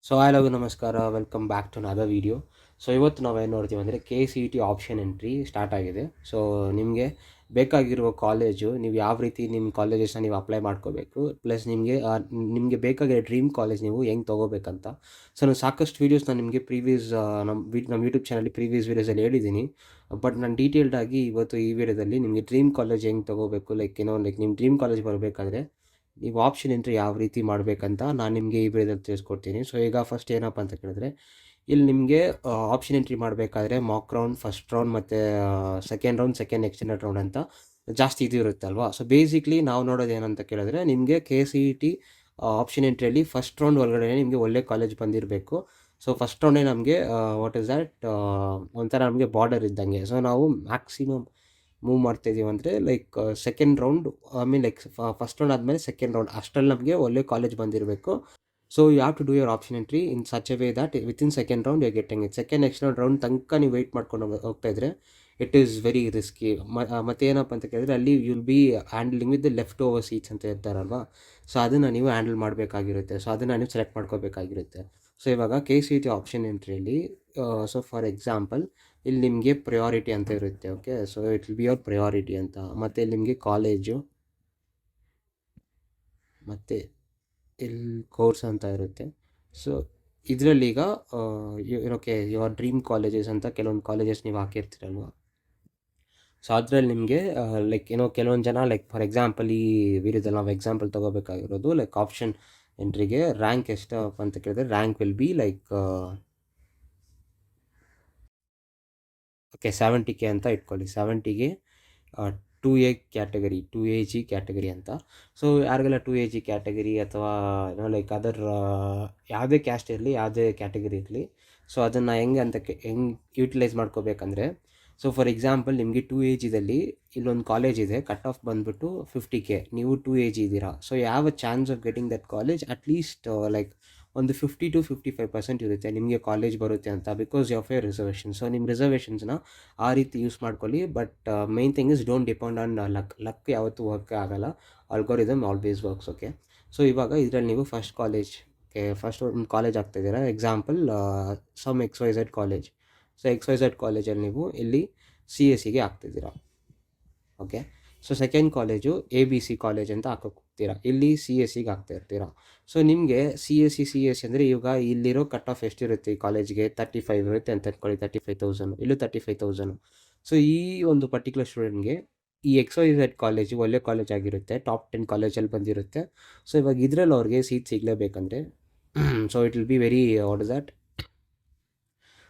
So hello ನಮಸ್ಕಾರ, welcome back to another video. So ಇವತ್ತು ನಾವೇನು ನೋಡ್ತೀವಿ ಅಂದರೆ KCET ಆಪ್ಷನ್ ಎಂಟ್ರಿ ಸ್ಟಾರ್ಟ್ ಆಗಿದೆ. ಸೊ ನಿಮಗೆ ಬೇಕಾಗಿರುವ ಕಾಲೇಜು, ನೀವು ಯಾವ ರೀತಿ ನಿಮ್ಮ ಕಾಲೇಜಸ್ನ ನೀವು ಅಪ್ಲೈ ಮಾಡ್ಕೋಬೇಕು, ಪ್ಲಸ್ ನಿಮಗೆ ಬೇಕಾಗಿರೋ ಡ್ರೀಮ್ ಕಾಲೇಜ್ ನೀವು ಹೆಂಗೆ ತೊಗೋಬೇಕಂತ. ಸೊ ನಾನು ಸಾಕಷ್ಟು ವೀಡಿಯೋಸ್ನ ನಿಮಗೆ ಪ್ರೀವಿಯಸ್ ನಮ್ಮ ಯೂಟ್ಯೂಬ್ ಚಾನಲ್ ಪ್ರೀವಿಯಸ್ ವೀಡಿಯೋಸಲ್ಲಿ ಹೇಳಿದ್ದೀನಿ. ಬಟ್ ನಾನು ಡೀಟೇಲ್ಡಾಗಿ ಇವತ್ತು ಈ ವಿಡಿಯೋದಲ್ಲಿ ನಿಮಗೆ ಡ್ರೀಮ್ ಕಾಲೇಜ್ ಹೆಂಗೆ ತೊಗೋಬೇಕು, ಲೈಕ್ ನಿಮ್ಮ ಡ್ರೀಮ್ ಕಾಲೇಜ್ ಬರಬೇಕಾದ್ರೆ ನೀವು ಆಪ್ಷನ್ ಎಂಟ್ರಿ ಯಾವ ರೀತಿ ಮಾಡಬೇಕಂತ ನಾನು ನಿಮಗೆ ಈ ವಿಡಿಯೋದಲ್ಲಿ ತಿಳಿಸ್ಕೊಡ್ತೀನಿ. ಸೊ ಈಗ ಫಸ್ಟ್ ಏನಪ್ಪ ಅಂತ ಕೇಳಿದ್ರೆ, ಇಲ್ಲಿ ನಿಮಗೆ ಆಪ್ಷನ್ ಎಂಟ್ರಿ ಮಾಡಬೇಕಾದ್ರೆ ಮಾಕ್ ರೌಂಡ್, ಫಸ್ಟ್ ರೌಂಡ್ ಮತ್ತು second round, second extended round ಅಂತ ಜಾಸ್ತಿ ಇದು ಇರುತ್ತೆ ಅಲ್ವಾ. ಸೊ ಬೇಸಿಕ್ಲಿ ನಾವು ನೋಡೋದು ಏನಂತ ಕೇಳಿದ್ರೆ, ನಿಮಗೆ KCET ಆಪ್ಷನ್ ಎಂಟ್ರಿಯಲ್ಲಿ ಫಸ್ಟ್ ರೌಂಡ್ ಒಳಗಡೆ ನಿಮಗೆ ಒಳ್ಳೆ ಕಾಲೇಜ್ ಬಂದಿರಬೇಕು. ಸೊ ಫಸ್ಟ್ ರೌಂಡೇ ನಮಗೆ ವಾಟ್ ಇಸ್ ದ್ಯಾಟ್, ಒಂಥರ ನಮಗೆ ಬಾರ್ಡರ್ ಇದ್ದಂಗೆ. ಸೊ ನಾವು ಮ್ಯಾಕ್ಸಿಮಮ್ ಮೂವ್ ಮಾಡ್ತಾಯಿದ್ದೀವಿ ಅಂದರೆ like second round, I mean like first round ಆದಮೇಲೆ ಸೆಕೆಂಡ್ ರೌಂಡ್ ಅಷ್ಟರಲ್ಲಿ ನಮಗೆ ಒಳ್ಳೆ ಕಾಲೇಜ್ ಬಂದಿರಬೇಕು. So you have to do your option entry in such a way that within second round you getting it. Second extend round ತನಕ ನೀವು weight ಮಾಡ್ಕೊಂಡು ಹೋಗ್ತಾ ಇದ್ರೆ ಇಟ್ ಈಸ್ ವೆರಿ ರಿಸ್ಕಿ. ಮತ್ತು ಏನಪ್ಪ ಅಂತ ಕೇಳಿದ್ರೆ, ಅಲ್ಲಿ you'll be handling with the left over seats ಅಂತ ಇರ್ತಾರಲ್ವಾ. ಸೊ ಅದನ್ನು ನೀವು ಹ್ಯಾಂಡಲ್ ಮಾಡಬೇಕಾಗಿರುತ್ತೆ. ಸೊ ಅದನ್ನು ನೀವು ಸೆಲೆಕ್ಟ್ ಮಾಡ್ಕೋಬೇಕಾಗಿರುತ್ತೆ. ಸೊ ಇವಾಗ KCET ಆಪ್ಷನ್ ಎಂಟ್ರಿಯಲ್ಲಿ, ಸೊ ಫಾರ್ ಎಕ್ಸಾಂಪಲ್ ಇಲ್ಲಿ ನಿಮಗೆ ಪ್ರಯಾರಿಟಿ ಅಂತ ಇರುತ್ತೆ. Okay, so it will be your priority ಅಂತ. ಮತ್ತು ಇಲ್ಲಿ ನಿಮಗೆ ಕಾಲೇಜು, ಮತ್ತು ಇಲ್ಲಿ ಕೋರ್ಸ್ ಅಂತ ಇರುತ್ತೆ. ಸೊ ಇದರಲ್ಲೀಗ ಓಕೆ, ಯುವರ್ ಡ್ರೀಮ್ ಕಾಲೇಜಸ್ ಅಂತ ಕೆಲವೊಂದು ಕಾಲೇಜಸ್ ನೀವು ಹಾಕಿರ್ತೀರಲ್ವ. ಸೊ ಅದರಲ್ಲಿ ನಿಮಗೆ ಲೈಕ್ ಕೆಲವೊಂದು ಜನ, ಲೈಕ್ ಫಾರ್ ಎಕ್ಸಾಂಪಲ್ ಈ ವಿಡಿಯೋದಲ್ಲಿ ನಾವು ಎಕ್ಸಾಂಪಲ್ ತೊಗೋಬೇಕಾಗಿರೋದು, ಲೈಕ್ ಆಪ್ಷನ್ ಎಂಟ್ರಿಗೆ ರ್ಯಾಂಕ್ ಎಷ್ಟು ಅಂತ ಕೇಳಿದ್ರೆ, rank will be like okay 70K ಅಂತ ಇಟ್ಕೊಳ್ಳಿ. 70ಗೆ 2A ಕ್ಯಾಟಗರಿ, 2AG ಕ್ಯಾಟಗರಿ ಅಂತ. ಸೊ ಯಾರಿಗೆಲ್ಲ 2AG ಕ್ಯಾಟಗರಿ ಅಥವಾ ಲೈಕ್ ಅದರ್ ಯಾವುದೇ ಕ್ಯಾಸ್ಟ್ ಇರಲಿ, ಯಾವುದೇ ಕ್ಯಾಟಗರಿ ಇರಲಿ, ಸೊ ಅದನ್ನು ಹೆಂಗೆ ಯೂಟಿಲೈಸ್ ಮಾಡ್ಕೋಬೇಕಂದ್ರೆ, ಸೊ ಫಾರ್ ಎಕ್ಸಾಂಪಲ್ ನಿಮಗೆ 2AGದಲ್ಲಿ ಇಲ್ಲೊಂದು ಕಾಲೇಜ್ ಇದೆ, ಕಟ್ ಆಫ್ ಬಂದುಬಿಟ್ಟು 50K, ನೀವು 2AG ಇದ್ದೀರಾ. ಸೊ ಯಾವ chance of getting that college at least like ಒಂದು 50 to 55% ಇರುತ್ತೆ ನಿಮಗೆ ಕಾಲೇಜ್ ಬರುತ್ತೆ ಅಂತ, because of a reservation. So ನಿಮ್ಮ ರಿಸರ್ವೇಷನ್ಸ್ನ ಆ ರೀತಿ ಯೂಸ್ ಮಾಡ್ಕೊಳ್ಳಿ. But main thing is don't depend on luck ಯಾವತ್ತೂ ವರ್ಕ್ ಆಗಲ್ಲ. Algorithm always works. Okay, so ಇವಾಗ ಇದರಲ್ಲಿ ನೀವು ಫಸ್ಟ್ ಒಂದು ಕಾಲೇಜ್ ಆಗ್ತಾಯಿದ್ದೀರಾ. Example XYZ college. So XYZ ಕಾಲೇಜಲ್ಲಿ ನೀವು ಇಲ್ಲಿ CSEಗೆ ಆಗ್ತಿದ್ದೀರಾ. Okay, so second college ABC college ಅಂತ ಹೋಗ್ತೀರಾ. ಇಲ್ಲಿ CSEಗೆ ಆಗ್ತಾ ಇರ್ತೀರಾ. ಸೊ ನಿಮಗೆ CSE ಅಂದರೆ ಇವಾಗ ಇಲ್ಲಿರೋ ಕಟ್ ಆಫ್ ಎಷ್ಟಿರುತ್ತೆ ಈ ಕಾಲೇಜ್ಗೆ, 35 ಇರುತ್ತೆ ಅಂತ ಅಂದ್ಕೊಳ್ಳಿ. 35,000, ಇಲ್ಲೂ 35,000. ಸೊ ಈ ಒಂದು ಪರ್ಟಿಕ್ಯುಲರ್ ಸ್ಟೂಡೆಂಟ್ಗೆ ಈ XYZ ಕಾಲೇಜು ಒಳ್ಳೆ ಕಾಲೇಜ್ ಆಗಿರುತ್ತೆ, ಟಾಪ್ 10 ಕಾಲೇಜಲ್ಲಿ ಬಂದಿರುತ್ತೆ. ಸೊ ಇವಾಗ ಇದರಲ್ಲಿ ಅವ್ರಿಗೆ ಸೀಟ್ ಸಿಗಲೇಬೇಕಂದ್ರೆ, so it will be very what is that,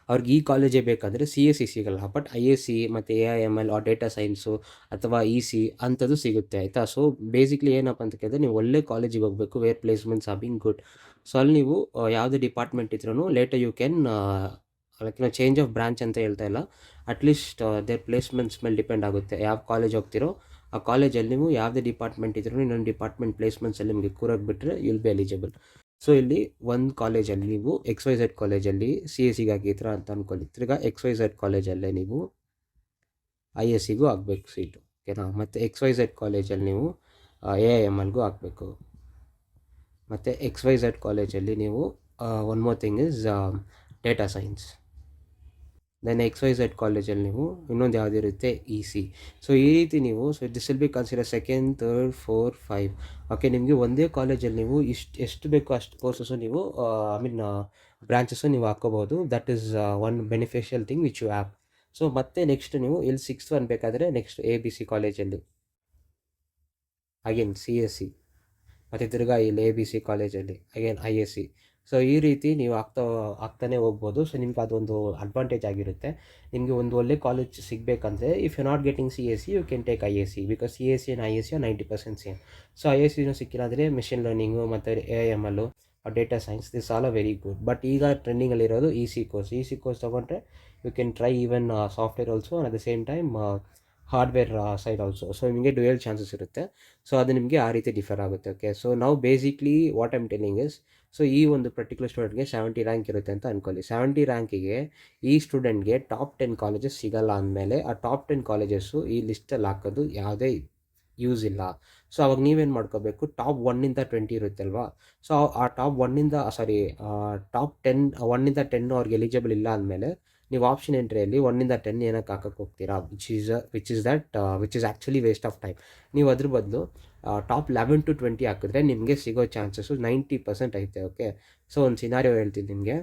ಅವ್ರಿಗೆ ಈ ಕಾಲೇಜೇ ಬೇಕಾದರೆ CSE ಸಿಗಲ್ಲ. ಬಟ್ ISC ಮತ್ತು AIML ಡೇಟಾ ಸೈನ್ಸು ಅಥವಾ EC ಅಂಥದ್ದು ಸಿಗುತ್ತೆ, ಆಯಿತಾ. ಸೊ ಬೇಸಿಕ್ಲಿ ಏನಪ್ಪ ಅಂತ ಕೇಳಿದ್ರೆ, ನೀವು ಒಳ್ಳೆ ಕಾಲೇಜಿಗೆ ಹೋಗಬೇಕು, where placements are being good. So ಅಲ್ಲಿ ನೀವು ಯಾವುದೇ ಡಿಪಾರ್ಟ್ಮೆಂಟ್ ಇದ್ರೂ later you can like change of branch ಅಂತ ಹೇಳ್ತಾ ಇಲ್ಲ. ಅಟ್ಲೀಸ್ಟ್ ದೇರ್ ಪ್ಲೇಸ್ಮೆಂಟ್ಸ್ ಮೇಲೆ ಡಿಪೆಂಡ್ ಆಗುತ್ತೆ. ಯಾವ ಕಾಲೇಜ್ ಹೋಗ್ತಿರೋ ಆ ಕಾಲೇಜಲ್ಲಿ ನೀವು ಯಾವುದೇ ಡಿಪಾರ್ಟ್ಮೆಂಟ್ ಇದ್ರೂ ಇನ್ನೊಂದು ಡಿಪಾರ್ಟ್ಮೆಂಟ್ ಪ್ಲೇಸ್ಮೆಂಟ್ಸಲ್ಲಿ ನಿಮಗೆ ಕೂರಕ್ಕೆ ಬಿಟ್ಟರೆ ಯುಲ್ ಬಿ ಎಲಿಜಿಬಲ್. ಸೊ ಇಲ್ಲಿ ಒಂದು ಕಾಲೇಜಲ್ಲಿ ನೀವು XYZ ಕಾಲೇಜಲ್ಲಿ CSEಗೆ ಆಗಿದ್ದೀರಾ ಅಂತ ಅಂದ್ಕೊಳ್ಳಿ. ತಿರ್ಗಾ XYZ ಕಾಲೇಜಲ್ಲೇ ನೀವು ISCಗೂ ಆಗಬೇಕು ಸೀಟು, ಓಕೆನಾ. ಮತ್ತು XYZ ಕಾಲೇಜಲ್ಲಿ ನೀವು AIMLಗೂ ಆಗಬೇಕು. ಮತ್ತು XYZ ಕಾಲೇಜಲ್ಲಿ ನೀವು one more thing is data science. Then XYZ ಕಾಲೇಜಲ್ಲಿ ನೀವು ಇನ್ನೊಂದು ಯಾವುದಿರುತ್ತೆ, EC. ಸೊ ಈ ರೀತಿ ನೀವು, so this will be consider second, third, 4, 5. Okay, ನಿಮಗೆ ಒಂದೇ ಕಾಲೇಜಲ್ಲಿ ನೀವು ಎಷ್ಟು ಬೇಕೋ ಅಷ್ಟು ಕೋರ್ಸಸ್ಸು ನೀವು ಐ ಮೀನ್ ಬ್ರಾಂಚಸ್ಸು ನೀವು ಹಾಕ್ಕೋಬೋದು. That is one beneficial thing which you have. So ಮತ್ತೆ ನೆಕ್ಸ್ಟ್ ನೀವು ಇಲ್ಲಿ 6th ಒನ್ ಬೇಕಾದರೆ ನೆಕ್ಸ್ಟ್ ABC ಕಾಲೇಜಲ್ಲಿ ಅಗೇನ್ CSE, ಮತ್ತು ತಿರ್ಗಾ ಇಲ್ಲಿ ABC ಕಾಲೇಜಲ್ಲಿ ಅಗೇನ್ ISC. ಸೊ ಈ ರೀತಿ ನೀವು ಆಗ್ತಾನೆ ಹೋಗ್ಬೋದು. ಸೊ ನಿಮ್ಗೆ ಅದೊಂದು ಅಡ್ವಾಂಟೇಜ್ ಆಗಿರುತ್ತೆ. ನಿಮಗೆ ಒಂದು ಒಳ್ಳೆ ಕಾಲೇಜ್ ಸಿಗಬೇಕಂದ್ರೆ, if you not getting CSE you can take ISC, because CSE and ISC 90% same. So ISCನೂ ಸಿಕ್ಕಿಲ್ಲ ಅಂದರೆ ಮೆಷಿನ್ ಲರ್ನಿಂಗು ಮತ್ತು AIML data science, this all are very good. But ಈಗ ಟ್ರೆಂಡಿಂಗಲ್ಲಿರೋದು EC ಕೋರ್ಸ್ ತೊಗೊಂಡ್ರೆ you can try even software also at the same time hardware side also. So ನಿಮಗೆ dual chances ಇರುತ್ತೆ. So ಅದು ನಿಮಗೆ ಆ ರೀತಿ ಡಿಫರ್ ಆಗುತ್ತೆ. ಓಕೆ, ಸೊ ನಾವು basically what I'm telling is, so ಈ ಒಂದು ಪರ್ಟಿಕ್ಯುಲರ್ ಸ್ಟೂಡೆಂಟ್ಗೆ 70 ರ್ಯಾಂಕ್ ಇರುತ್ತೆ ಅಂತ ಅಂದ್ಕೊಳ್ಳಿ. 70 ರ್ಯಾಂಕಿಗೆ ಈ ಸ್ಟೂಡೆಂಟ್ಗೆ ಟಾಪ್ 10 ಕಾಲೇಜಸ್ ಸಿಗಲ್ಲ ಅಂದಮೇಲೆ, ಆ ಟಾಪ್ 10 ಕಾಲೇಜಸ್ಸು ಈ ಲಿಸ್ಟಲ್ಲಿ ಹಾಕೋದು ಯಾವುದೇ ಯೂಸ್ ಇಲ್ಲ. ಸೊ ಅವಾಗ ನೀವೇನು ಮಾಡ್ಕೋಬೇಕು, ಟಾಪ್ 1-20 ಇರುತ್ತಲ್ವಾ, ಸೊ ಆ ಟಾಪ್ 1-10 ಅವ್ರಿಗೆ ಎಲಿಜಿಬಲ್ ಇಲ್ಲ ಅಂದಮೇಲೆ ನೀವು ಆಪ್ಷನ್ ಎಂಟ್ರಿಯಲ್ಲಿ 1-10 ಏನಕ್ಕೆ ಹಾಕಕ್ಕೆ ಹೋಗ್ತೀರಾ, which is actually waste of time. ನೀವು ಅದ್ರ ಬದಲು ಟಾಪ್ 11-20 ಹಾಕಿದ್ರೆ ನಿಮಗೆ ಸಿಗೋ ಚಾನ್ಸಸ್ಸು 90% ಐತೆ. ಓಕೆ, ಸೊ ಒಂದು ಸಿನಾರಿಯೋ ಹೇಳ್ತೀನಿ ನಿಮಗೆ.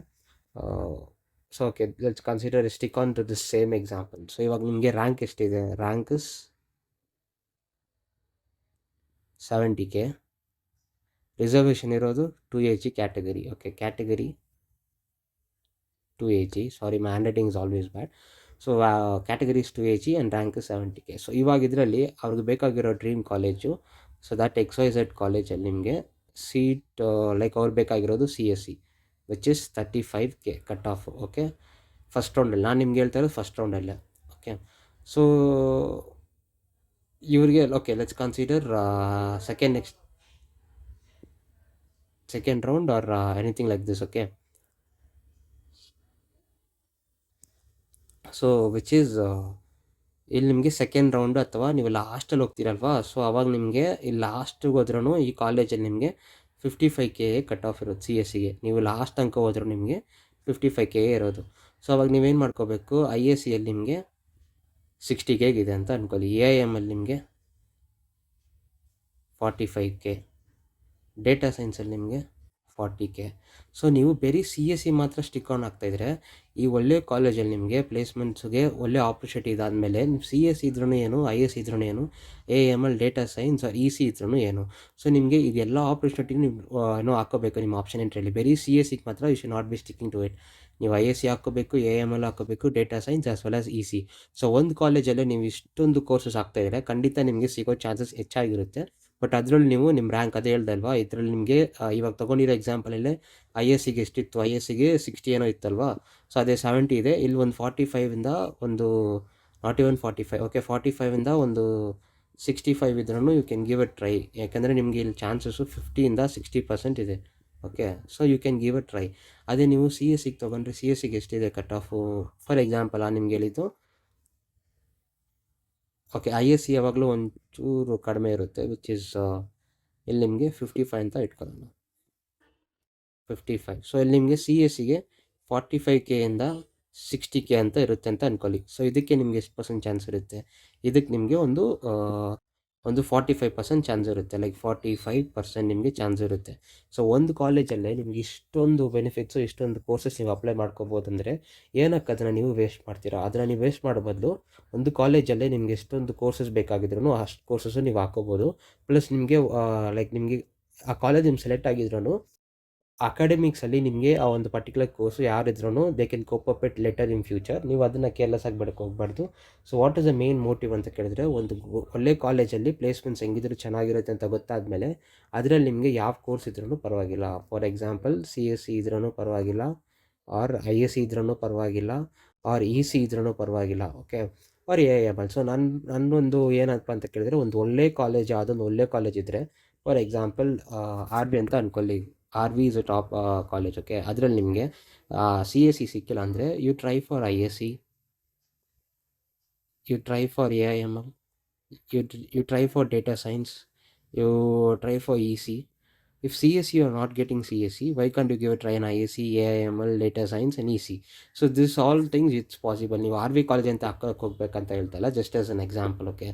So okay, let's consider stick on to this same example. So ಇವಾಗ ನಿಮಗೆ ರ್ಯಾಂಕ್ ಎಷ್ಟಿದೆ, ರ್ಯಾಂಕ್ ಇಸ್ 70K, ರಿಸರ್ವೇಷನ್ ಇರೋದು 2AG category. Okay, category 2AG, sorry my handwriting is always bad. So categories 2AG and rank 70K. So ಇವಾಗ ಇದರಲ್ಲಿ ಅವ್ರಿಗೆ ಬೇಕಾಗಿರೋ dream college, so that XYZ ಕಾಲೇಜಲ್ಲಿ ನಿಮಗೆ ಸೀಟ್ ಲೈಕ್ ಅವ್ರು ಬೇಕಾಗಿರೋದು CSE, which is 35K cut off. Okay, first ರೌಂಡಲ್ಲಿ ನಾನು ನಿಮ್ಗೆ ಹೇಳ್ತಾ ಇರೋದು ಫಸ್ಟ್ ರೌಂಡಲ್ಲೇ. ಓಕೆ, ಸೊ ಇವ್ರಿಗೆ okay let's consider second round or anything like this. Okay, so which is ಇಲ್ಲಿ ನಿಮಗೆ ಸೆಕೆಂಡ್ ರೌಂಡ್ ಅಥವಾ ನೀವು ಲಾಸ್ಟಲ್ಲಿ ಹೋಗ್ತೀರಲ್ವಾ, ಸೊ ಅವಾಗ ನಿಮಗೆ ಇಲ್ಲಿ ಲಾಸ್ಟಿಗೆ ಹೋದ್ರೂ ಈ ಕಾಲೇಜಲ್ಲಿ ನಿಮಗೆ 55K ಕಟ್ ಆಫ್ ಇರೋದು. CSEಗೆ ನೀವು ಲಾಸ್ಟ್ ತನಕ ಹೋದ್ರೂ ನಿಮಗೆ 55K ಇರೋದು. ಸೊ ಅವಾಗ ನೀವೇನು ಮಾಡ್ಕೋಬೇಕು, IACಯಲ್ಲಿ ನಿಮಗೆ 60K ಇದೆ ಅಂತ ಅಂದ್ಕೊಳ್ಳಿ, AIMಲ್ಲಿ ನಿಮಗೆ 45K, ಡೇಟಾ ಸೈನ್ಸಲ್ಲಿ ನಿಮಗೆ 40K. ಸೊ ನೀವು ಬರೀ CSE ಮಾತ್ರ ಸ್ಟಿಕ್ ಆನ್ ಆಗ್ತಾಯಿದ್ರೆ ಈ ಒಳ್ಳೆ ಕಾಲೇಜಲ್ಲಿ ನಿಮಗೆ ಪ್ಲೇಸ್ಮೆಂಟ್ಸ್ಗೆ ಒಳ್ಳೆ ಆಪರ್ಚುನಿಟಿ ಇದಾದಮೇಲೆ ನೀವು CSE ಇದ್ರೂ ಏನು, IS ಇದ್ರೂ ಏನು, AIML ಡೇಟಾ ಸೈನ್ಸ್ EC ಇದ್ರೂ ಏನು, ಸೊ ನಿಮಗೆ ಇದೆಲ್ಲ ಆಪರ್ಚುನಿಟಿ ನೀವು ಏನೋ ಹಾಕೋಬೇಕು ನಿಮ್ಮ ಆಪ್ಷನ್ ಎಂಟ್ರಿಯಲ್ಲಿ. ಬರೀ CSEಗೆ ಮಾತ್ರ you should not be sticking to it. ನೀವು ISC ಹಾಕೋಬೇಕು, AIML ಹಾಕೋಬೇಕು, data science as well as EC. ಸೊ ಒಂದು ಕಾಲೇಜಲ್ಲೇ ನೀವು ಇಷ್ಟೊಂದು ಕೋರ್ಸಸ್ ಆಗ್ತಾಯಿದ್ರೆ ಖಂಡಿತ ನಿಮಗೆ ಸಿಗೋ ಚಾನ್ಸಸ್ ಹೆಚ್ಚಾಗಿರುತ್ತೆ. ಬಟ್ ಅದರಲ್ಲಿ ನೀವು ನಿಮ್ಮ ರ್ಯಾಂಕ್ ಅದೇ ಹೇಳ್ದಲ್ವಾ, ಇದರಲ್ಲಿ ನಿಮಗೆ ಇವಾಗ ತೊಗೊಂಡಿರೋ ಎಕ್ಸಾಂಪಲಲ್ಲೇ ISCಗೆ ಎಷ್ಟಿತ್ತು, ISCಗೆ 60 ಏನೋ ಇತ್ತಲ್ವಾ, ಸೊ ಅದೇ 70 ಇದೆ. ಇಲ್ಲಿ ಒಂದು 45ಇಂದ ಒಂದು ನಾಟ್ ಇವನ್ 45, ಓಕೆ 45ಇಂದ ಒಂದು 65 ಇದ್ರೂ you can give a try. ಯಾಕೆಂದರೆ ನಿಮಗೆ ಇಲ್ಲಿ ಚಾನ್ಸಸ್ಸು 50-60% ಇದೆ. Okay, so you can give a try. ಅದೇ ನೀವು CSEಗೆ ತೊಗೊಂಡ್ರೆ CSEಗೆ ಎಷ್ಟಿದೆ ಕಟ್ ಆಫು, ಫಾರ್ ಎಕ್ಸಾಂಪಲ್ ನಿಮ್ಗೆ ಹೇಳಿದ್ದು. ಓಕೆ, ISC ಯಾವಾಗಲೂ ಒಂಚೂರು ಕಡಿಮೆ ಇರುತ್ತೆ, ವಿಚ್ ಇಸ್ ಇಲ್ಲಿ ನಿಮಗೆ 55 ಅಂತ ಇಟ್ಕೊಳ್ಳೋಣ, 55. ಸೊ ಇಲ್ಲಿ ನಿಮಗೆ CSEಗೆ 45Kಯಿಂದ 60K ಅಂತ ಇರುತ್ತೆ ಅಂತ ಅಂದ್ಕೊಳ್ಳಿ. ಸೊ ಇದಕ್ಕೆ ನಿಮಗೆ ಎಷ್ಟು ಪರ್ಸೆಂಟ್ ಚಾನ್ಸ್ ಇರುತ್ತೆ, ಇದಕ್ಕೆ ನಿಮಗೆ ಒಂದು 45% ಚಾನ್ಸ್ ಇರುತ್ತೆ, ಲೈಕ್ 45% ನಿಮಗೆ ಚಾನ್ಸ್ ಇರುತ್ತೆ. ಸೊ ಒಂದು ಕಾಲೇಜಲ್ಲೇ ನಿಮ್ಗೆ ಇಷ್ಟೊಂದು ಬೆನಿಫಿಟ್ಸು, ಇಷ್ಟೊಂದು ಕೋರ್ಸಸ್ ನೀವು ಅಪ್ಲೈ ಮಾಡ್ಕೋಬೋದು ಅಂದರೆ ಏನಕ್ಕೆ ಅದನ್ನು ನೀವು ವೇಸ್ಟ್ ಮಾಡ್ತೀರಾ. ಅದನ್ನು ನೀವು ವೇಸ್ಟ್ ಮಾಡೋ ಬದಲು ಒಂದು ಕಾಲೇಜಲ್ಲೇ ನಿಮಗೆ ಎಷ್ಟೊಂದು ಕೋರ್ಸಸ್ ಬೇಕಾಗಿದ್ರು ಅಷ್ಟು ಕೋರ್ಸಸ್ಸು ನೀವು ಹಾಕೋಬೋದು. ಪ್ಲಸ್ ನಿಮಗೆ ಲೈಕ್ ನಿಮಗೆ ಆ ಕಾಲೇಜ್ ನಿಮ್ಗೆ ಸೆಲೆಕ್ಟ್ ಆಗಿದ್ರೂ ಅಕಾಡೆಮಿಕ್ಸಲ್ಲಿ ನಿಮಗೆ ಆ ಒಂದು ಪರ್ಟಿಕ್ಯುಲರ್ ಕೋರ್ಸು ಯಾರಿದ್ರೂ they can cope up it later in future. ನೀವು ಅದನ್ನು ಕೇರ್ಲೆಸ್ ಆಗಿ ಬಿಡಕ್ಕೆ ಹೋಗ್ಬಾರ್ದು. So what is the main motive ಅಂತ ಕೇಳಿದ್ರೆ, ಒಂದು ಒಳ್ಳೆ ಕಾಲೇಜಲ್ಲಿ ಪ್ಲೇಸ್ಮೆಂಟ್ಸ್ ಹೆಂಗಿದ್ರು ಚೆನ್ನಾಗಿರುತ್ತೆ ಅಂತ ಗೊತ್ತಾದಮೇಲೆ ಅದರಲ್ಲಿ ನಿಮಗೆ ಯಾವ ಕೋರ್ಸ್ ಇದ್ರೂ ಪರವಾಗಿಲ್ಲ, ಫಾರ್ ಎಕ್ಸಾಂಪಲ್ CSE ಇದ್ರೂ ಪರವಾಗಿಲ್ಲ, ಆರ್ ISC ಇದ್ರೂ ಪರವಾಗಿಲ್ಲ, ಆರ್ EC ಇದ್ರೂ ಪರವಾಗಿಲ್ಲ, ಓಕೆ, ಆರ್ AIML. ಸೊ ನನ್ನೊಂದು ಏನಪ್ಪ ಅಂತ ಕೇಳಿದ್ರೆ, ಒಂದು ಒಳ್ಳೆ ಕಾಲೇಜ್, ಯಾವುದೊಂದು ಒಳ್ಳೆ ಕಾಲೇಜ್ ಇದ್ದರೆ, ಫಾರ್ ಎಕ್ಸಾಂಪಲ್ RV ಅಂತ ಅಂದ್ಕೊಳ್ಳಿ, RV is a top college. Okay, ಅದರಲ್ಲಿ ನಿಮಗೆ CSE ಸಿಕ್ಕಿಲ್ಲ ಅಂದರೆ you try for ISC, you try for AIML, you try for data science, you try for EC. If CSE you are not getting CSE, why can't you give a try in ISC, AIML, data science and EC? So this all things it's possible. ನೀವು RV college ಅಂತ ಹಾಕೋಕ್ಕೆ ಹೋಗ್ಬೇಕಂತ ಹೇಳ್ತಲ್ಲ, just as an example. Okay,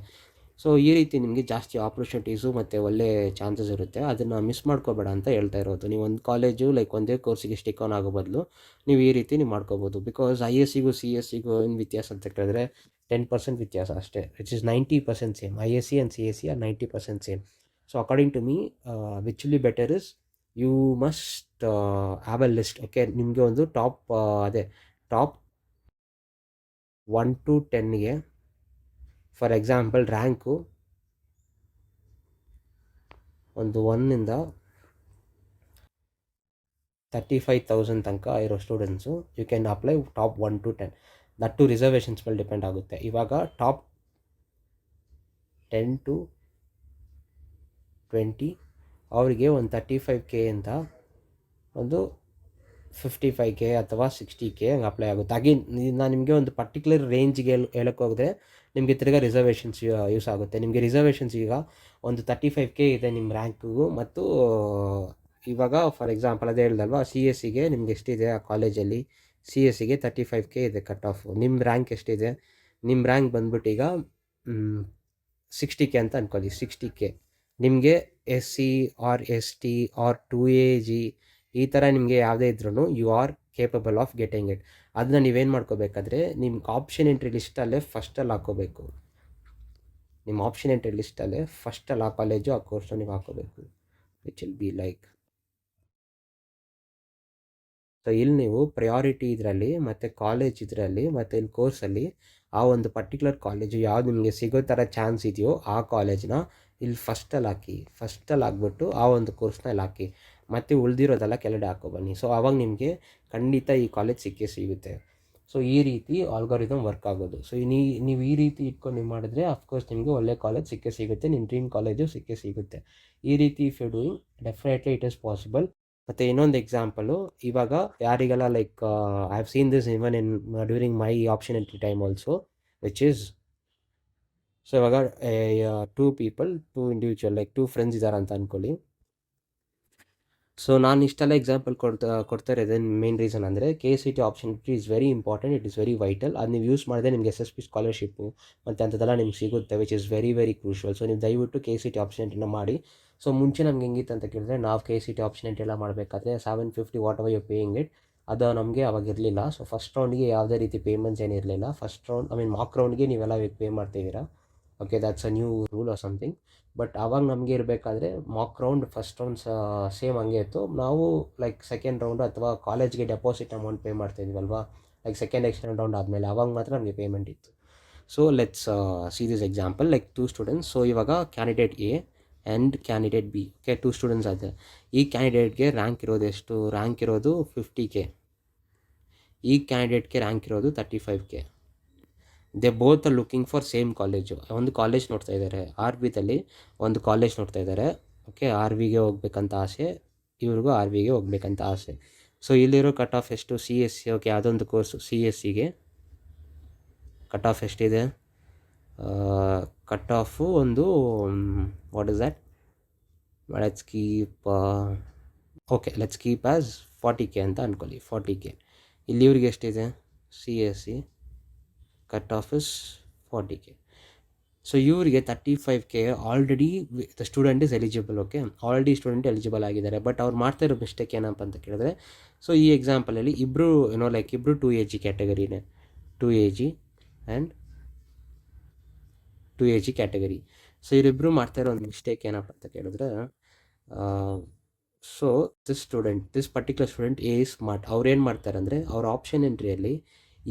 so ಈ ರೀತಿ ನಿಮಗೆ ಜಾಸ್ತಿ opportunities ಮತ್ತು ಒಳ್ಳೆ ಚಾನ್ಸಸ್ ಇರುತ್ತೆ, ಅದನ್ನು ಮಿಸ್ ಮಾಡ್ಕೋಬೇಡ ಅಂತ ಹೇಳ್ತಾ ಇರೋದು. ನೀವು ಒಂದು ಕಾಲೇಜು ಲೈಕ್ ಒಂದೇ ಕೋರ್ಸಿಗೆ ಸ್ಟಿಕ್ ಆನ್ ಆಗೋ ಬದಲು ನೀವು ಈ ರೀತಿ ನೀವು ಮಾಡ್ಕೋಬೋದು. ಬಿಕಾಸ್ ISCಗೂ CSEಗೂ ಏನು ವ್ಯತ್ಯಾಸ ಅಂತ ಕೇಳಿದ್ರೆ 10% ವ್ಯತ್ಯಾಸ ಅಷ್ಟೇ, which is 90% same. ISC and CSE are 90% same. So according to me which will be better is you must have a list. Okay, ನಿಮಗೆ ಒಂದು ಟಾಪ್ 1-10ಗೆ ಫಾರ್ ಎಕ್ಸಾಂಪಲ್ ರ್ಯಾಂಕು ಒಂದು 1ಇಂದ 35,000 ತನಕ ಇರೋ students you can apply top 1-10. That to reservations ಮೇಲೆ depend ಆಗುತ್ತೆ. ಇವಾಗ ಟಾಪ್ 10-20 ಅವರಿಗೆ ಒಂದು 35K ಅಂತ ಒಂದು 55K ಅಥವಾ 60K ಹಂಗೆ ಅಪ್ಲೈ ಆಗುತ್ತೆ. ಅಗೇನ್ ನಾನು ನಿಮಗೆ ಒಂದು ಪರ್ಟಿಕ್ಯುಲರ್ ರೇಂಜ್ಗೆ ಹೇಳಕ್ಕೆ ಹೋದರೆ ನಿಮಗೆ ತಿರ್ಗಾ ರಿಸರ್ವೇಷನ್ಸ್ ಯೂಸ್ ಆಗುತ್ತೆ. ನಿಮಗೆ ರಿಸರ್ವೇಷನ್ಸ್ ಈಗ ಒಂದು 35K ಇದೆ ನಿಮ್ಮ ರ್ಯಾಂಕಿಗೂ. ಮತ್ತು ಇವಾಗ ಫಾರ್ ಎಕ್ಸಾಂಪಲ್ ಅದೇ ಹೇಳ್ದಲ್ವಾ, ಸಿ ಎಸ್ ಸಿಗೆ ನಿಮ್ಗೆ ಎಷ್ಟಿದೆ ಆ ಕಾಲೇಜಲ್ಲಿ, ಸಿ ಎಸ್ ಸಿಗೆ 35K ಇದೆ ಕಟ್ ಆಫ್. ನಿಮ್ಮ ರ್ಯಾಂಕ್ ಎಷ್ಟಿದೆ, ನಿಮ್ಮ ರ್ಯಾಂಕ್ ಬಂದ್ಬಿಟ್ಟು ಈಗ 60K ಅಂತ ಅಂದ್ಕೊಳ್ಳಿ. 60K ನಿಮಗೆ S C or S T or 2AG ಈ ಥರ ನಿಮಗೆ ಯಾವುದೇ ಇದ್ರೂ you are capable of getting it. ಅದನ್ನ ನೀವೇನು ಮಾಡ್ಕೋಬೇಕಾದ್ರೆ ನಿಮ್ಮ ಆಪ್ಷನ್ ಎಂಟ್ರಿ ಲಿಸ್ಟಲ್ಲೇ ಫಸ್ಟಲ್ಲಿ ಹಾಕ್ಕೋಬೇಕು. ನಿಮ್ಮ ಆಪ್ಷನ್ ಎಂಟ್ರಿ ಲಿಸ್ಟಲ್ಲೇ ಫಸ್ಟಲ್ಲಿ ಆ ಕಾಲೇಜು ಆ ಕೋರ್ಸ್ನ ನೀವು ಹಾಕ್ಕೋಬೇಕು. Which will be like, so ಇಲ್ಲಿ ನೀವು ಪ್ರಯಾರಿಟಿ ಇದರಲ್ಲಿ ಮತ್ತು ಕಾಲೇಜ್ ಇದರಲ್ಲಿ ಮತ್ತು ಇಲ್ಲಿ ಕೋರ್ಸಲ್ಲಿ ಆ ಒಂದು ಪರ್ಟಿಕ್ಯುಲರ್ ಕಾಲೇಜು ಯಾವ್ದು ನಿಮಗೆ ಸಿಗೋ ಥರ ಚಾನ್ಸ್ ಇದೆಯೋ ಆ ಕಾಲೇಜ್ನ ಇಲ್ಲಿ ಫಸ್ಟಲ್ಲಿ ಹಾಕಿ. ಫಸ್ಟಲ್ಲಿ ಹಾಕ್ಬಿಟ್ಟು ಆ ಒಂದು ಕೋರ್ಸ್ನ ಇಲ್ಲಿ ಹಾಕಿ, ಮತ್ತು ಉಳಿದಿರೋದೆಲ್ಲ ಕೆಳಗಡೆ ಹಾಕೊಬನ್ನಿ. ಸೊ ಆವಾಗ ನಿಮಗೆ ಖಂಡಿತ ಈ ಕಾಲೇಜ್ ಸಿಗುತ್ತೆ. ಸೊ ಈ ರೀತಿ ಆಲ್ಗಾರಿದಮ್ ವರ್ಕ್ ಆಗೋದು. ಸೊ ನೀವು ಈ ರೀತಿ ಇಟ್ಕೊಂಡು ನೀವು ಮಾಡಿದ್ರೆ ಅಫ್ಕೋರ್ಸ್ ನಿಮಗೆ ಒಳ್ಳೆ ಕಾಲೇಜ್ ಸಿಗುತ್ತೆ, ನಿಮ್ಮ ಡ್ರೀಮ್ ಕಾಲೇಜು ಸಿಗುತ್ತೆ. ಈ ರೀತಿ if you doing definitely it is possible. ಮತ್ತು ಇನ್ನೊಂದು ಎಕ್ಸಾಂಪಲು, ಇವಾಗ ಯಾರಿಗೆಲ್ಲ like I have seen this even in during my option entry time also, which is, so ಇವಾಗ 2 ಇಂಡಿವಿಜುವಲ್ ಲೈಕ್ 2 ಫ್ರೆಂಡ್ಸ್ ಇದ್ದಾರೆ ಅಂತ ಅಂದ್ಕೊಳ್ಳಿ. ಸೊ ನಾನು ಇಷ್ಟೆಲ್ಲ ಎಕ್ಸಾಂಪಲ್ ಕೊಡ್ತಾ ಇರೋದು ಮೇನ್ ರೀಸನ್ ಅಂದರೆ KCET option is very important, it is very vital. ಅದು ನೀವು ಯೂಸ್ ಮಾಡಿದ್ರೆ ನಿಮಗೆ SSP ಸ್ಕಾಲರ್ಶಿಪ್ಪು ಮತ್ತು ಅಂಥದ್ದೆಲ್ಲ ನಿಮ್ಗೆ ಸಿಗುತ್ತೆ, which is very very crucial. So ನೀವು ದಯವಿಟ್ಟು KCET ಆಪ್ಷನ್ ಎಂಟ್ರಿನ ಮಾಡಿ. ಸೊ ಮುಂಚೆ ನಮ್ಗೆ ಹೆಂಗಿತ್ತು ಅಂತ ಕೇಳಿದ್ರೆ, ನಾವು KCET ಆಪ್ಷನ್ ಎಂಟ್ರಿ ಎಲ್ಲ ಮಾಡಬೇಕಾದ್ರೆ 750 whatever you paying it, ಅದು ನಮಗೆ ಅವಾಗ ಇರಲಿಲ್ಲ. ಸೊ ಫಸ್ಟ್ ರೌಂಡ್ಗೆ ಯಾವುದೇ ರೀತಿ ಪೇಮೆಂಟ್ಸ್ ಏನಿರಲಿಲ್ಲ. ಫಸ್ಟ್ ರೌಂಡ್ ಮಾಕ್ ರೌಂಡ್ಗೆ ನೀವೆಲ್ಲ ಪೇ ಮಾಡ್ತಿದ್ದೀರಾ. Okay, that's a new rule or something. But ಆವಾಗ ನಮಗೆ ಇರಬೇಕಾದ್ರೆ mock round first round same ಹಂಗೆ ಇತ್ತು. ನಾವು ಲೈಕ್ ಸೆಕೆಂಡ್ ರೌಂಡು ಅಥವಾ ಕಾಲೇಜ್ಗೆ ಡೆಪಾಸಿಟ್ ಅಮೌಂಟ್ ಪೇ ಮಾಡ್ತಾಯಿದ್ವಲ್ವಾ, ಲೈಕ್ ಸೆಕೆಂಡ್ ಎಕ್ಸ್ಟರ್ನಲ್ ರೌಂಡ್ ಆದಮೇಲೆ ಆವಾಗ ಮಾತ್ರ ನಮಗೆ ಪೇಮೆಂಟ್ ಇತ್ತು. So let's see this example, like 2 students. So ಇವಾಗ candidate A and candidate B. Okay, 2 students ಆಗಿದೆ. ಈ ಕ್ಯಾಂಡಿಡೇಟ್ಗೆ ರ್ಯಾಂಕ್ ಇರೋದು ಎಷ್ಟು? ರ್ಯಾಂಕ್ ಇರೋದು 50K. ಈ ಕ್ಯಾಂಡಿಡೇಟ್ಗೆ ರ್ಯಾಂಕ್ ಇರೋದು 35K. They both are looking for same college. ಒಂದು ಕಾಲೇಜ್ ನೋಡ್ತಾ ಇದ್ದಾರೆ, RVದಲ್ಲಿ ಒಂದು ಕಾಲೇಜ್ ನೋಡ್ತಾ ಇದ್ದಾರೆ. ಓಕೆ, RVಗೆ ಹೋಗ್ಬೇಕಂತ ಆಸೆ, ಇವ್ರಿಗೂ RVಗೆ ಹೋಗ್ಬೇಕಂತ ಆಸೆ. ಸೊ ಇಲ್ಲಿರೋ ಕಟ್ ಆಫ್ ಎಷ್ಟು? CSC. ಓಕೆ, ಯಾವುದೊಂದು ಕೋರ್ಸು CSCಗೆ ಕಟ್ ಆಫ್ ಎಷ್ಟಿದೆ? ಕಟ್ ಆಫು ಒಂದು what is that, let's keep let's keep as 40K ಅಂತ ಅಂದ್ಕೊಳ್ಳಿ. 40K. ಇಲ್ಲಿ ಇವ್ರಿಗೆ ಎಷ್ಟಿದೆ? CSC cut off is 40K. So ಇವರಿಗೆ 35K already the student is eligible. Okay, already student eligible ಆಗಿದ್ದಾರೆ. But ಅವ್ರು ಮಾಡ್ತಾ ಇರೋ ಮಿಸ್ಟೇಕ್ ಏನಪ್ಪ ಅಂತ ಕೇಳಿದ್ರೆ, ಸೊ ಈ ಎಕ್ಸಾಂಪಲಲ್ಲಿ ಇಬ್ಬರು ಲೈಕ್ ಇಬ್ಬರು 2AG ಕ್ಯಾಟಗರಿನೇ, 2AG and 2AG category. So ಇವರಿಬ್ಬರು ಮಾಡ್ತಾ ಇರೋ ಒಂದು ಮಿಸ್ಟೇಕ್ ಏನಪ್ಪ ಅಂತ ಕೇಳಿದ್ರೆ, so this particular student A is smart. ಅವ್ರು ಏನು ಮಾಡ್ತಾರೆ ಅಂದರೆ, ಅವ್ರ ಆಪ್ಷನ್ ಎಂಟ್ರಿಯಲ್ಲಿ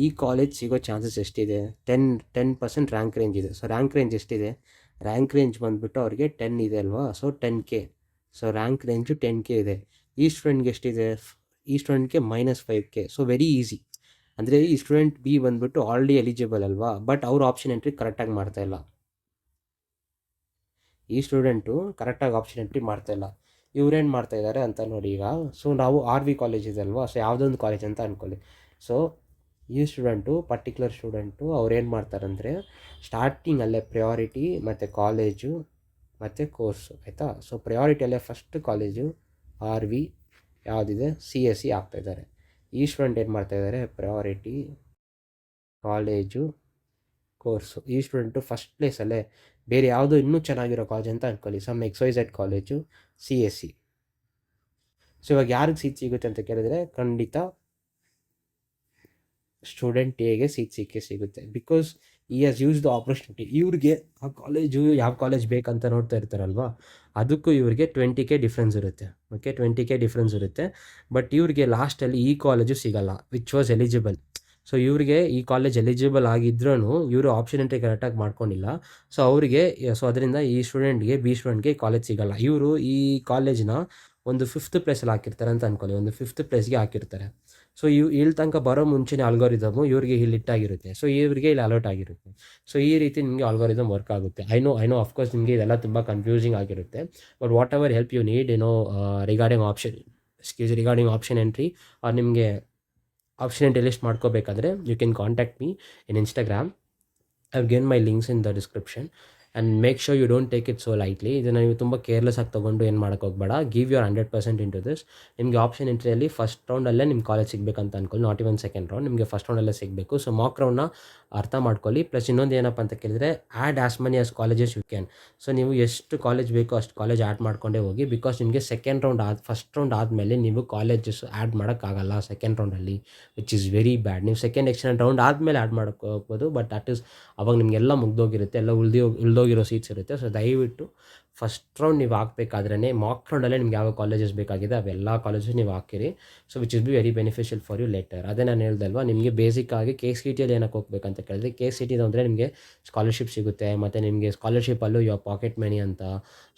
ಈ ಕಾಲೇಜ್ ಸಿಗೋ ಚಾನ್ಸಸ್ ಎಷ್ಟಿದೆ? 10% ರ್ಯಾಂಕ್ ರೇಂಜ್ ಇದೆ. ಸೊ ರ್ಯಾಂಕ್ ರೇಂಜ್ ಎಷ್ಟಿದೆ? ರ್ಯಾಂಕ್ ರೇಂಜ್ ಬಂದುಬಿಟ್ಟು ಅವ್ರಿಗೆ 10 ಇದೆ ಅಲ್ವಾ, so 10K. So rank range 10K ಇದೆ. ಈ ಸ್ಟೂಡೆಂಟ್ಗೆ ಎಷ್ಟಿದೆ? ಈ ಸ್ಟೂಡೆಂಟ್ಗೆ -5K. So very easy. ಅಂದರೆ ಈ ಸ್ಟೂಡೆಂಟ್ B ಬಂದುಬಿಟ್ಟು ಆಲ್ರೆಡಿ ಎಲಿಜಿಬಲ್ ಅಲ್ವಾ, ಬಟ್ ಅವ್ರ ಆಪ್ಷನ್ ಎಂಟ್ರಿ ಕರೆಕ್ಟಾಗಿ ಮಾಡ್ತಾಯಿಲ್ಲ. ಈ ಸ್ಟೂಡೆಂಟು ಕರೆಕ್ಟಾಗಿ ಆಪ್ಷನ್ ಎಂಟ್ರಿ ಮಾಡ್ತಾಯಿಲ್ಲ. ಇವ್ರೇನು ಮಾಡ್ತಾಯಿದ್ದಾರೆ ಅಂತ ನೋಡಿ. ಈಗ ಸೊ ನಾವು RV ಕಾಲೇಜ್ ಇದೆ ಅಲ್ವಾ, ಸೊ ಯಾವುದೊಂದು ಕಾಲೇಜ್ ಅಂತ ಅಂದ್ಕೊಳ್ಳಿ. ಸೊ ಈ ಪರ್ಟಿಕ್ಯುಲರ್ ಸ್ಟೂಡೆಂಟು ಅವ್ರೇನು ಮಾಡ್ತಾರಂದರೆ, ಸ್ಟಾರ್ಟಿಂಗಲ್ಲೇ ಪ್ರಯಾರಿಟಿ ಮತ್ತು ಕಾಲೇಜು ಮತ್ತು ಕೋರ್ಸು, ಆಯಿತಾ. ಸೊ ಪ್ರಯಾರಿಟಿಯಲ್ಲೇ ಫಸ್ಟ್ ಕಾಲೇಜು RV ಯಾವುದಿದೆ CSC ಆಗ್ತಾಯಿದ್ದಾರೆ. ಈ ಸ್ಟೂಡೆಂಟ್ ಏನು ಮಾಡ್ತಾಯಿದ್ದಾರೆ? Priority, college, course. ಈ ಸ್ಟೂಡೆಂಟು ಫಸ್ಟ್ ಪ್ಲೇಸಲ್ಲೇ ಬೇರೆ ಯಾವುದೋ ಇನ್ನೂ ಚೆನ್ನಾಗಿರೋ ಕಾಲೇಜ್ ಅಂತ ಅಂದ್ಕೊಳ್ಳಿ, some XYZ college CSC. So ಇವಾಗ ಯಾರಿಗೆ ಸೀಟ್ ಸಿಗುತ್ತೆ ಅಂತ ಕೇಳಿದ್ರೆ, ಖಂಡಿತ ಸ್ಟೂಡೆಂಟ್ Aಗೆ ಸೀಟ್ ಸಿಗುತ್ತೆ. ಬಿಕಾಸ್ ಈ ಹ್ಯಾಸ್ ಯೂಸ್ ದ ಆಪರ್ಚುನಿಟಿ. ಇವ್ರಿಗೆ ಆ ಕಾಲೇಜು ಯಾವ ಕಾಲೇಜ್ ಬೇಕಂತ ನೋಡ್ತಾ ಇರ್ತಾರಲ್ವ, ಅದಕ್ಕೂ ಇವ್ರಿಗೆ 20K ಡಿಫ್ರೆನ್ಸ್ ಇರುತ್ತೆ. ಓಕೆ, 20K ಡಿಫ್ರೆನ್ಸ್ ಇರುತ್ತೆ. ಬಟ್ ಇವ್ರಿಗೆ ಲಾಸ್ಟಲ್ಲಿ ಈ ಕಾಲೇಜು ಸಿಗಲ್ಲ, ವಿಚ್ ವಾಸ್ ಎಲಿಜಿಬಲ್. ಸೊ ಇವ್ರಿಗೆ ಈ ಕಾಲೇಜ್ ಎಲಿಜಿಬಲ್ ಆಗಿದ್ರೂ ಇವರು ಆಪ್ಷನ್ ಎಂಟ್ರಿ ಕರೆಕ್ಟಾಗಿ ಮಾಡ್ಕೊಂಡಿಲ್ಲ. ಸೊ ಅವರಿಗೆ, ಸೊ ಅದರಿಂದ ಈ ಸ್ಟೂಡೆಂಟ್ಗೆ B ಸ್ಟೂಡೆಂಟ್ಗೆ ಕಾಲೇಜ್ ಸಿಗಲ್ಲ. ಇವರು ಈ ಕಾಲೇಜ್ನ ಒಂದು 5th ಪ್ಲೇಸಲ್ಲಿ ಹಾಕಿರ್ತಾರೆ ಅಂತ ಅಂದ್ಕೊಳ್ಳಿ, ಒಂದು 5th ಪ್ಲೇಸ್ಗೆ ಹಾಕಿರ್ತಾರೆ. ಸೊ ಇಲ್ಲಿ ತನಕ ಬರೋ ಮುಂಚೆನೇ ಆಲ್ಗಾರಿದಮು ಇವ್ರಿಗೆ ಇಲ್ಲಿ ಹಿಟ್ಟಾಗಿರುತ್ತೆ. ಸೊ ಇವರಿಗೆ ಇಲ್ಲಿ ಅಲರ್ಟ್ ಆಗಿರುತ್ತೆ. ಸೊ ಈ ರೀತಿ ನಿಮಗೆ ಆಲ್ಗಾರಿದಮ್ ವರ್ಕ್ ಆಗುತ್ತೆ. ಐ ನೋ ಅಫ್ಕೋರ್ಸ್ ನಿಮಗೆ ಇದೆಲ್ಲ ತುಂಬ ಕನ್ಫ್ಯೂಸಿಂಗ್ ಆಗಿರುತ್ತೆ. But whatever help you need regarding option regarding option entry ನಿಮಗೆ ಆಪ್ಷನ್ ಎಂಟ್ರಿ ಲಿಸ್ಟ್ ಮಾಡ್ಕೋಬೇಕಾದ್ರೆ you can contact me in Instagram. I've given my links in the description and make sure you don't take it so lightly. ಇದನ್ನು ನೀವು ತುಂಬ careless ಆಗಿ ತೊಗೊಂಡು ಏನು ಮಾಡೋಕ್ಕೆ ಹೋಗಬೇಡ. Give your 100% into this. ನಿಮಗೆ ಆಪ್ಷನ್ ಎಂಟ್ರಿಯಲ್ಲಿ ಫಸ್ಟ್ ರೌಂಡಲ್ಲೇ ನಿಮ್ಮ ಕಾಲೇಜ್ ಸಿಗಬೇಕಂತ ಅನ್ಕೊಳ್ಳಿ, ನಾಟ್ ಇವನ್ ಸೆಕೆಂಡ್ ರೌಂಡ್, ನಿಮಗೆ ಫಸ್ಟ್ ರೌಂಡಲ್ಲೇ ಸಿಗಬೇಕು. ಸೊ ಮಾಕ್ ರೌಂಡ್ನ ಅರ್ಥ ಮಾಡ್ಕೊಳ್ಳಿ. ಪ್ಲಸ್ ಇನ್ನೊಂದು ಏನಪ್ಪ ಅಂತ ಕೇಳಿದರೆ, add as many as colleges you can. So ನೀವು ಎಷ್ಟು ಕಾಲೇಜ್ ಬೇಕೋ ಅಷ್ಟು ಕಾಲೇಜ್ ಆ್ಯಡ್ ಮಾಡ್ಕೊಂಡೇ ಹೋಗಿ. ಬಿಕಾಸ್ ನಿಮಗೆ ಸೆಕೆಂಡ್ ರೌಂಡ್ ಫಸ್ಟ್ ರೌಂಡ್ ಆದಮೇಲೆ ನೀವು ಕಾಲೇಜಸ್ ಆ್ಯಡ್ ಮಾಡೋಕ್ಕಾಗಲ್ಲ ಸೆಕೆಂಡ್ ರೌಂಡಲ್ಲಿ, ವಿಚ್ ಈಸ್ ವೆರಿ ಬ್ಯಾಡ್. ನೀವು ಸೆಕೆಂಡ್ ಎಕ್ಸ್ಟೆಂಡ್ ರೌಂಡ್ ಆದಮೇಲೆ ಆ್ಯಡ್ ಮಾಡೋಕ್ಕೆ ಹೋಗ್ಬೋದು, ಬಟ್ ದಟ್ ಈಸ್ ಅವಾಗ ನಿಮಗೆಲ್ಲ ಮುಗ್ದೋಗಿರುತ್ತೆ, ಎಲ್ಲ ಉಳ್ದೋಗಿರೋ ಸೀಟ್ಸ್ ಇರುತ್ತೆ. ಸೊ ದಯವಿಟ್ಟು ಫಸ್ಟ್ ರೌಂಡ್ ನೀವು ಹಾಕಬೇಕಾದ್ರೇ ಮಾಕ್ ರೌಂಡಲ್ಲೇ ನಿಮ್ಗೆ ಯಾವ ಕಾಲೇಜಸ್ ಬೇಕಾಗಿದೆ ಅವೆಲ್ಲ ಕಾಲೇಜಸ್ ನೀವು ಹಾಕಿರಿ. So which is be very beneficial for you later. ಅದೇ ನಾನು ಹೇಳ್ದಲ್ವಾ, ನಿಮಗೆ ಬೇಸಿಕ್ಕಾಗಿ KCETಯಲ್ಲಿ ಏನಕ್ಕೆ ಹೋಗ್ಬೇಕಂತ ಕೇಳಿದ್ರೆ, KCET ಅಂದರೆ ನಿಮಗೆ ಸ್ಕಾಲರ್ಶಿಪ್ ಸಿಗುತ್ತೆ, ಮತ್ತು ನಿಮಗೆ ಸ್ಕಾಲರ್ಶಿಪ್ಪಲ್ಲೂ ಯಾವ ಪಾಕೆಟ್ ಮನಿ ಅಂತ,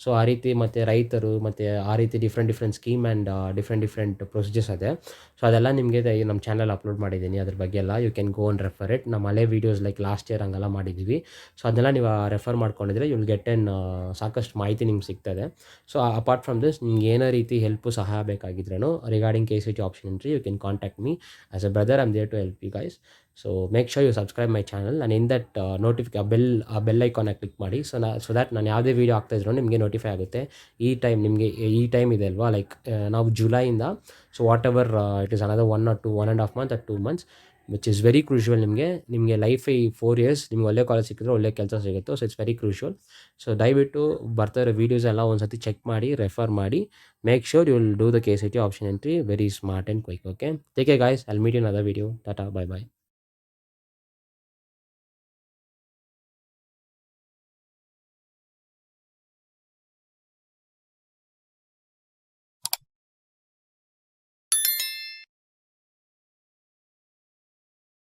ಸೊ ಆ ರೀತಿ, ಮತ್ತು ರೈತರು, ಮತ್ತು ಆ ರೀತಿ different scheme and different procedures ಇದೆ. ಸೊ ಅದೆಲ್ಲ ನಿಮಗೆ ನಮ್ಮ ಚಾನಲ್ ಅಪ್ಲೋಡ್ ಮಾಡಿದ್ದೀನಿ, ಅದ್ರ ಬಗ್ಗೆ ಎಲ್ಲ you can go and refer it. ನಮ್ಮ ಹಳೆ ವೀಡಿಯೋಸ್ ಲೈಕ್ ಲಾಸ್ಟ್ ಇಯರ್ ಹಂಗೆಲ್ಲ ಮಾಡಿದ್ದೀವಿ. ಸೊ ಅದನ್ನೆಲ್ಲ ನೀವು ರೆಫರ್ ಮಾಡ್ಕೊಂಡಿದ್ರೆ ಯು ವಿಲ್ ಗೆಟ್ ಸಾಕಷ್ಟು ಮಾಹಿತಿ ನಿಮ್ಗೆ ಸಿಗ್ತದೆ. ಸೊ ಅಪಾರ್ಟ್ ಫ್ರಮ್ ದಿಸ್, ನಿಮ್ಗೆ ಏನೋ ರೀತಿ ಹೆಲ್ಪು ಸಹಾಯ ಬೇಕಾಗಿದ್ರೂ regarding KCET option entry, you can contact me as a brother. I am there to help you guys. So make sure you subscribe my channel and in that bell ಐಕಾನ click ಮಾಡಿ. So that ನಾನು ಯಾವುದೇ video ಆಗ್ತಾಯಿದ್ರು ನಿಮಗೆ notify ಆಗುತ್ತೆ. ಈ time ಇದೆ ಅಲ್ವಾ, like ನಾವು ಜುಲೈಯಿಂದ, so whatever it is another 1.5 months or 2 months, which is very crucial. ನಿಮಗೆ ಲೈಫ್ ಈ 4 years ನಿಮ್ಗೆ ಒಳ್ಳೆ ಕಾಲೇಜ್ ಸಿಕ್ಕಿದ್ರೆ ಒಳ್ಳೆ ಕೆಲಸ ಸಿಗುತ್ತೆ. So it's very crucial. So ದಯವಿಟ್ಟು ಬರ್ತಾ ಇರೋ ವೀಡಿಯೋಸ್ ಎಲ್ಲ ಒಂದು ಸತಿ ಚೆಕ್ ಮಾಡಿ, ರೆಫರ್ ಮಾಡಿ. Make sure you will do the KCET option entry very smart and quick. Okay, take care guys. I will meet you in other video. ಟಾಟಾ, bye by.